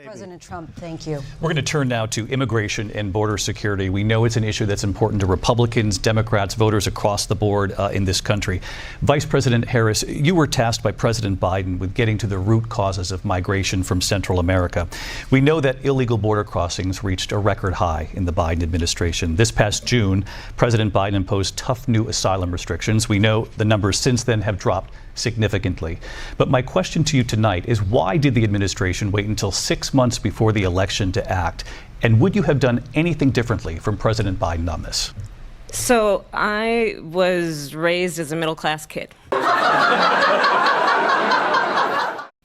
President Trump, thank you. We're going to turn now to immigration and border security. We know it's an issue that's important to Republicans, Democrats, voters across the board in this country. Vice President Harris, you were tasked by President Biden with getting to the root causes of migration from Central America. We know that illegal border crossings reached a record high in the Biden administration. This past June, President Biden imposed tough new asylum restrictions. We know the numbers since then have dropped significantly. But my question to you tonight is, why did the administration wait until 6 months before the election to act? And would you have done anything differently from President Biden on this? So I was raised as a middle-class kid.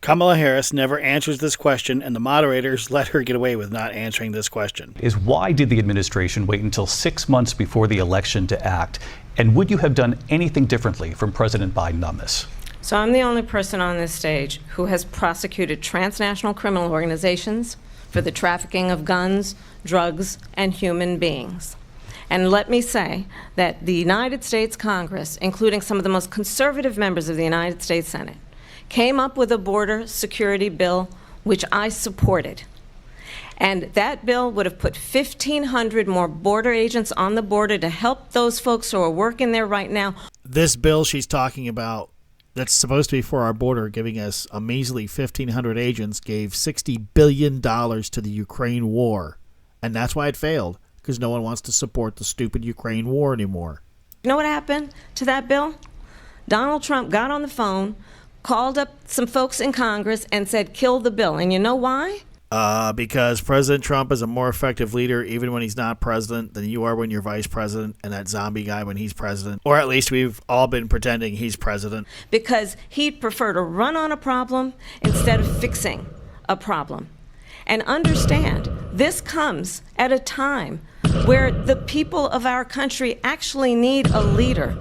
Kamala Harris never answers this question, and the moderators let her get away with not answering this question. Is why did the administration wait until 6 months before the election to act? And would you have done anything differently from President Biden on this? So I'm the only person on this stage who has prosecuted transnational criminal organizations for the trafficking of guns, drugs, and human beings. And let me say that the United States Congress, including some of the most conservative members of the United States Senate, came up with a border security bill which I supported. And that bill would have put 1,500 more border agents on the border to help those folks who are working there right now. This bill she's talking about that's supposed to be for our border, giving us a measly 1,500 agents, gave $60 billion to the Ukraine war. And that's why it failed, because no one wants to support the stupid Ukraine war anymore. You know what happened to that bill? Donald Trump got on the phone, called up some folks in Congress, and said, kill the bill. And you know why? Because President Trump is a more effective leader even when he's not president than you are when you're vice president, and that zombie guy when he's president. Or at least we've all been pretending he's president. Because he'd prefer to run on a problem instead of fixing a problem. And understand, this comes at a time where the people of our country actually need a leader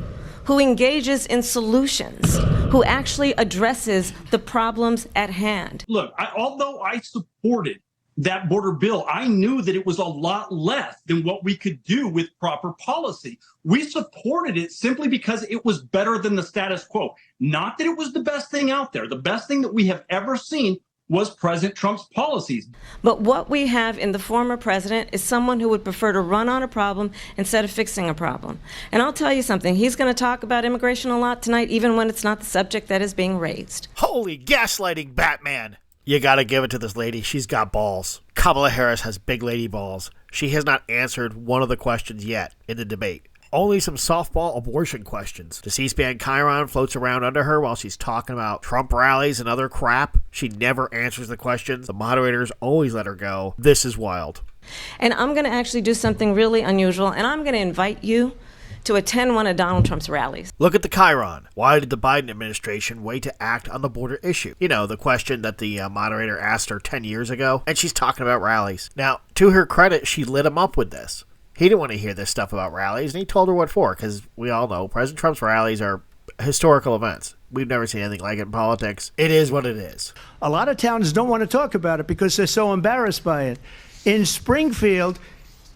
who engages in solutions, who actually addresses the problems at hand. Look, although I supported that border bill, I knew that it was a lot less than what we could do with proper policy. We supported it simply because it was better than the status quo. Not that it was the best thing out there. The best thing that we have ever seen was President Trump's policies. But what we have in the former president is someone who would prefer to run on a problem instead of fixing a problem. And I'll tell you something, he's going to talk about immigration a lot tonight, even when it's not the subject that is being raised. Holy gaslighting Batman! You gotta give it to this lady. She's got balls. Kamala Harris has big lady balls. She has not answered one of the questions yet in the debate. Only some softball abortion questions. The C-SPAN Chiron floats around under her while she's talking about Trump rallies and other crap. She never answers the questions. The moderators always let her go. This is wild. And I'm going to actually do something really unusual, and I'm going to invite you to attend one of Donald Trump's rallies. Look at the Chiron. Why did the Biden administration wait to act on the border issue? You know, the question that the moderator asked her 10 years ago, and she's talking about rallies. Now, to her credit, she lit him up with this. He didn't want to hear this stuff about rallies, and he told her what for, because we all know President Trump's rallies are historical events. We've never seen anything like it in politics. It is what it is. A lot of towns don't want to talk about it because they're so embarrassed by it. In Springfield,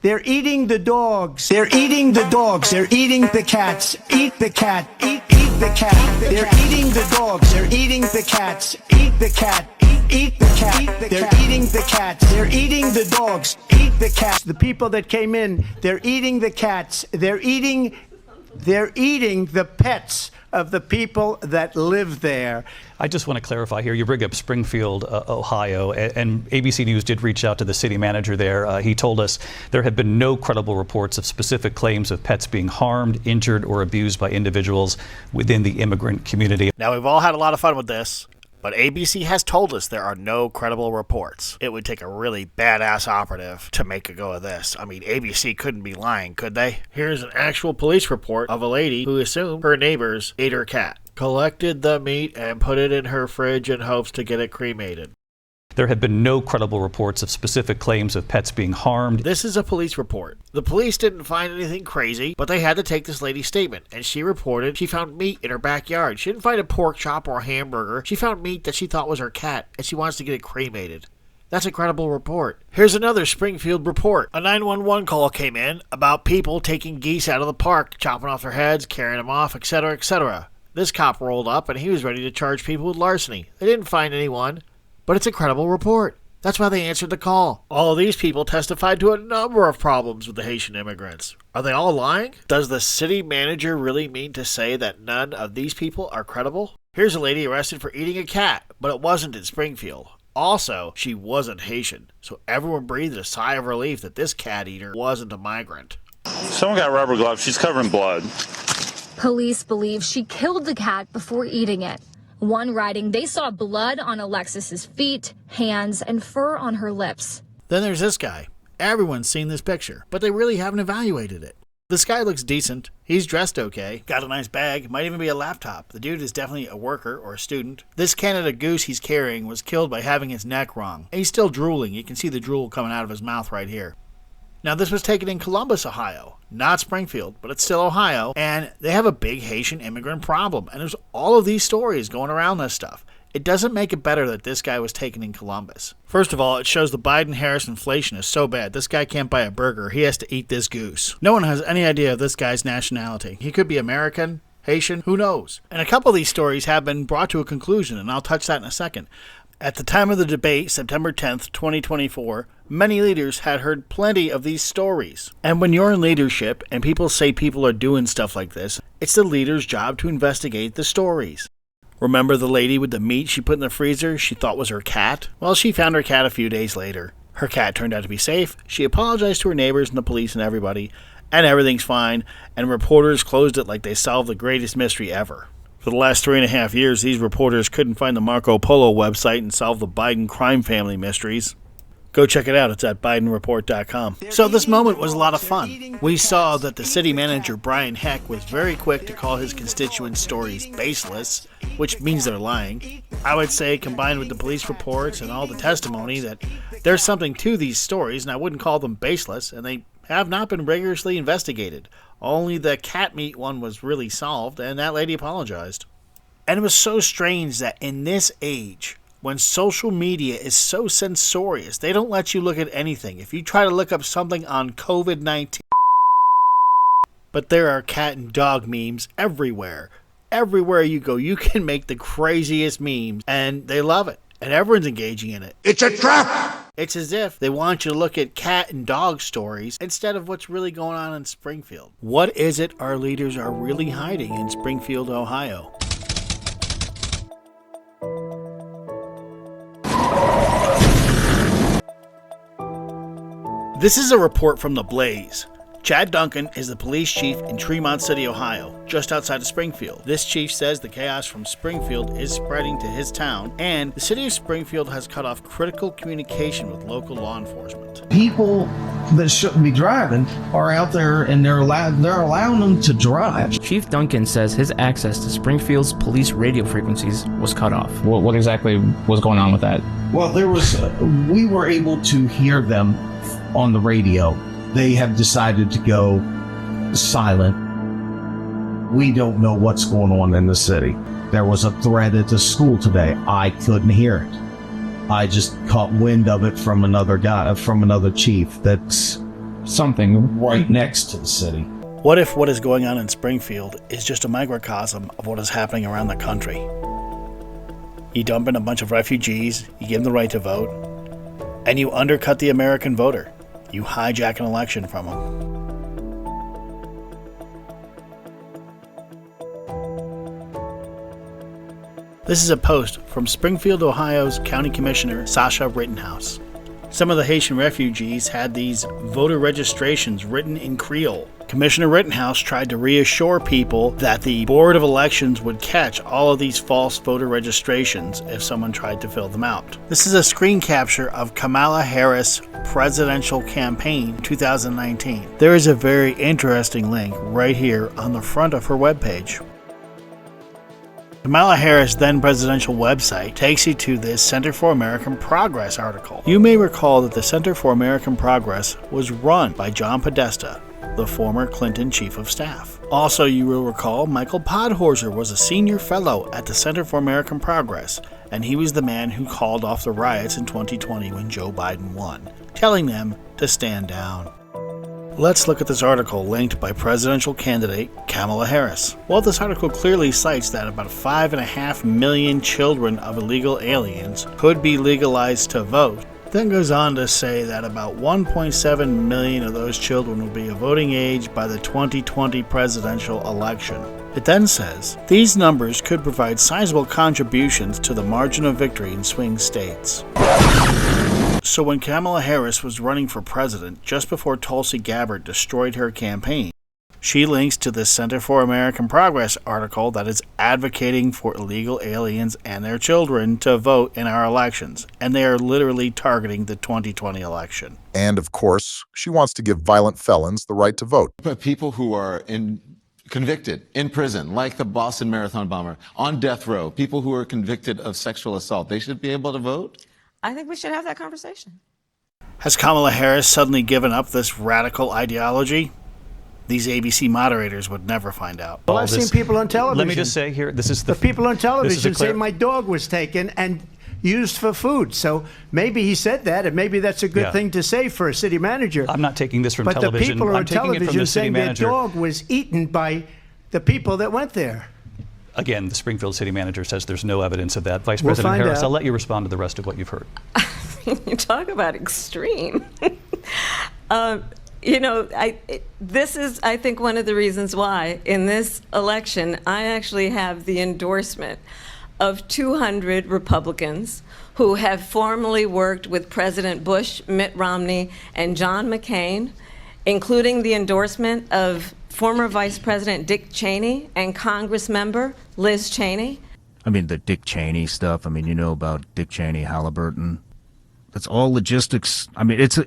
they're eating the dogs. They're eating the dogs. They're eating the cats. Eat the cat. Eat the cat. They're eating the dogs. They're eating the cats. Eat the cat. Eat the cat. They're eating the cats. They're eating the dogs. Eat the cats. The people that came in, they're eating the cats. They're eating the pets of the people that live there. I just want to clarify here. You bring up Springfield, Ohio, and ABC News did reach out to the city manager there. He told us there have been no credible reports of specific claims of pets being harmed, injured, or abused by individuals within the immigrant community. Now, we've all had a lot of fun with this, but ABC has told us there are no credible reports. It would take a really badass operative to make a go of this. I mean, ABC couldn't be lying, could they? Here's an actual police report of a lady who assumed her neighbors ate her cat, collected the meat, and put it in her fridge in hopes to get it cremated. There have been no credible reports of specific claims of pets being harmed. This is a police report. The police didn't find anything crazy, but they had to take this lady's statement, and she reported she found meat in her backyard. She didn't find a pork chop or a hamburger. She found meat that she thought was her cat, and she wants to get it cremated. That's a credible report. Here's another Springfield report. A 911 call came in about people taking geese out of the park, chopping off their heads, carrying them off, etc., etc. This cop rolled up, and he was ready to charge people with larceny. They didn't find anyone. But it's a credible report. That's why they answered the call. All of these people testified to a number of problems with the Haitian immigrants. Are they all lying? Does the city manager really mean to say that none of these people are credible? Here's a lady arrested for eating a cat, but it wasn't in Springfield. Also, she wasn't Haitian, so everyone breathed a sigh of relief that this cat eater wasn't a migrant. Someone got rubber gloves. She's covered in blood. Police believe she killed the cat before eating it. One writing, they saw blood on Alexis's feet, hands, and fur on her lips. Then there's this guy. Everyone's seen this picture, but they really haven't evaluated it. This guy looks decent. He's dressed okay. Got a nice bag. Might even be a laptop. The dude is definitely a worker or a student. This Canada goose he's carrying was killed by having his neck wrong. And he's still drooling. You can see the drool coming out of his mouth right here. Now, this was taken in Columbus, Ohio. Not Springfield, but it's still Ohio. And they have a big Haitian immigrant problem. And there's all of these stories going around this stuff. It doesn't make it better that this guy was taken in Columbus. First of all, it shows the Biden-Harris inflation is so bad. This guy can't buy a burger. He has to eat this goose. No one has any idea of this guy's nationality. He could be American, Haitian, who knows? And a couple of these stories have been brought to a conclusion, and I'll touch that in a second. At the time of the debate, September 10th, 2024, many leaders had heard plenty of these stories. And when you're in leadership and people say people are doing stuff like this, it's the leader's job to investigate the stories. Remember the lady with the meat she put in the freezer she thought was her cat? Well, she found her cat a few days later. Her cat turned out to be safe. She apologized to her neighbors and the police and everybody, and everything's fine, and reporters closed it like they solved the greatest mystery ever. For the last 3.5 years, these reporters couldn't find the Marco Polo website and solve the Biden crime family mysteries. Go check it out. It's at BidenReport.com. So this moment was a lot of fun. We saw that the city manager, Brian Heck, was very quick to call his constituents' stories baseless, which means they're lying. I would say, combined with the police reports and all the testimony, that there's something to these stories, and I wouldn't call them baseless, and they have not been rigorously investigated. Only the cat meat one was really solved, and that lady apologized. And it was so strange that in this age, when social media is so censorious, they don't let you look at anything. If you try to look up something on COVID-19, but there are cat and dog memes everywhere. Everywhere you go, you can make the craziest memes, and they love it, and everyone's engaging in it. It's a trap! It's as if they want you to look at cat and dog stories instead of what's really going on in Springfield. What is it our leaders are really hiding in Springfield, Ohio? This is a report from The Blaze. Chad Duncan is the police chief in Tremont City, Ohio, just outside of Springfield. This chief says the chaos from Springfield is spreading to his town, and the city of Springfield has cut off critical communication with local law enforcement. People that shouldn't be driving are out there, and they're allowing them to drive. Chief Duncan says his access to Springfield's police radio frequencies was cut off. What exactly was going on with that? Well, we were able to hear them on the radio. They have decided to go silent. We don't know what's going on in the city. There was a threat at the school today. I couldn't hear it. I just caught wind of it from another guy, from another chief that's something right next to the city. What if what is going on in Springfield is just a microcosm of what is happening around the country? You dump in a bunch of refugees, you give them the right to vote, and you undercut the American voter. You hijack an election from them. This is a post from Springfield, Ohio's County Commissioner, Sasha Rittenhouse. Some of the Haitian refugees had these voter registrations written in Creole. Commissioner Rittenhouse tried to reassure people that the Board of Elections would catch all of these false voter registrations if someone tried to fill them out. This is a screen capture of Kamala Harris' presidential campaign 2019. There is a very interesting link right here on the front of her webpage. Kamala Harris' then presidential website takes you to this Center for American Progress article. You may recall that the Center for American Progress was run by John Podesta, the former Clinton chief of staff. Also, you will recall Michael Podhorzer was a senior fellow at the Center for American Progress, and he was the man who called off the riots in 2020 when Joe Biden won, telling them to stand down. Let's look at this article linked by presidential candidate Kamala Harris. While this article clearly cites that about 5.5 million children of illegal aliens could be legalized to vote, Then goes on to say that about 1.7 million of those children will be of voting age by the 2020 presidential election. It then says, these numbers could provide sizable contributions to the margin of victory in swing states. So when Kamala Harris was running for president just before Tulsi Gabbard destroyed her campaign, she links to the Center for American Progress article that is advocating for illegal aliens and their children to vote in our elections, and they are literally targeting the 2020 election. And, of course, she wants to give violent felons the right to vote. But people who are convicted, in prison, like the Boston Marathon bomber, on death row, people who are convicted of sexual assault, they should be able to vote? I think we should have that conversation. Has Kamala Harris suddenly given up this radical ideology? These ABC moderators would never find out. Well, I've seen people on television. Let me just say here, this is the people on television say my dog was taken and used for food. So maybe he said that, and maybe that's a good thing to say for a city manager. I'm not taking this from but television. But the people I'm on taking television it from the city saying manager. their dog was eaten by the people that went there. Again, the Springfield city manager says there's no evidence of that. Vice We'll President find Harris, out. I'll let you respond to the rest of what you've heard. You talk about extreme. This is, I think, one of the reasons why in this election I actually have the endorsement of 200 Republicans who have formerly worked with President Bush, Mitt Romney, and John McCain, including the endorsement of former Vice President Dick Cheney and Congress member Liz Cheney. I mean, the Dick Cheney stuff. I mean, you know about Dick Cheney, Halliburton. That's all logistics. I mean, it's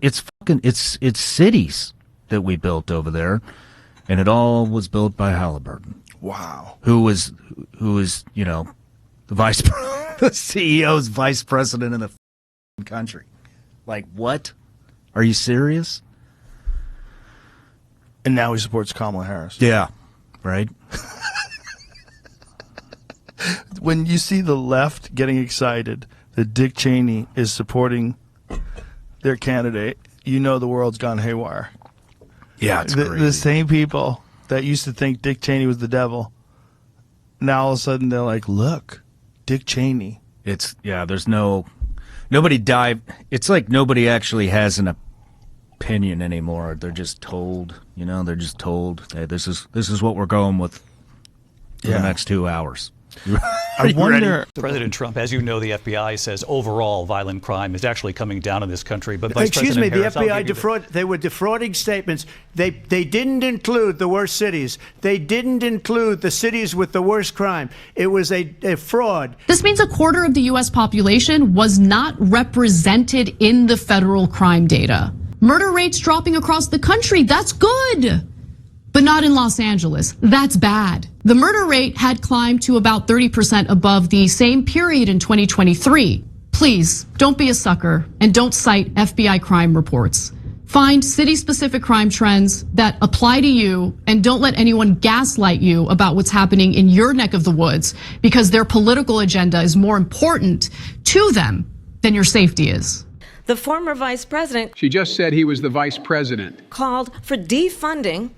cities that we built over there, and it all was built by Halliburton. Wow. Who was the the CEO's vice president in the country. Like, what? Are you serious? And now he supports Kamala Harris. Yeah, right. When you see the left getting excited that Dick Cheney is supporting their candidate, you know the world's gone haywire. Yeah, it's crazy. The same people that used to think Dick Cheney was the devil, now all of a sudden they're like, look, Dick Cheney. There's nobody dive. It's like nobody actually has an opinion anymore. They're just told, they're just told, hey, this is what we're going with for the next 2 hours. I wonder. President Trump, as you know, the FBI says overall violent crime is actually coming down in this country. But Vice Excuse me, President the Harris, FBI they were defrauding statements. They didn't include the worst cities. They didn't include the cities with the worst crime. It was a fraud. This means a quarter of the U.S. population was not represented in the federal crime data. Murder rates dropping across the country, that's good. But not in Los Angeles. That's bad. The murder rate had climbed to about 30% above the same period in 2023. Please, don't be a sucker and don't cite FBI crime reports. Find city-specific crime trends that apply to you and don't let anyone gaslight you about what's happening in your neck of the woods because their political agenda is more important to them than your safety is. The former vice president, she just said he was the vice president, called for defunding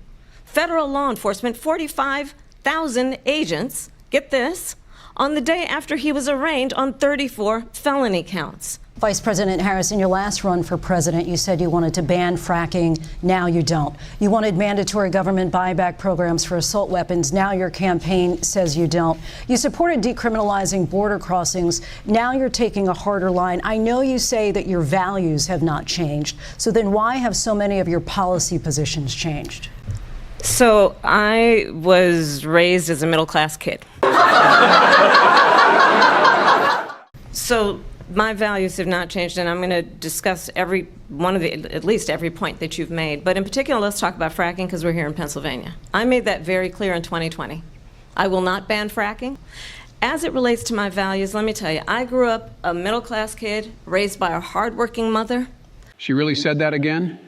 federal law enforcement, 45,000 agents, get this, on the day after he was arraigned on 34 felony counts. Vice President Harris, in your last run for president, you said you wanted to ban fracking. Now you don't. You wanted mandatory government buyback programs for assault weapons. Now your campaign says you don't. You supported decriminalizing border crossings. Now you're taking a harder line. I know you say that your values have not changed. So then why have so many of your policy positions changed? So I was raised as a middle-class kid. So my values have not changed, and I'm going to discuss at least every point that you've made. But in particular, let's talk about fracking because we're here in Pennsylvania. I made that very clear in 2020. I will not ban fracking. As it relates to my values, let me tell you, I grew up a middle-class kid raised by a hardworking mother. She really said that again?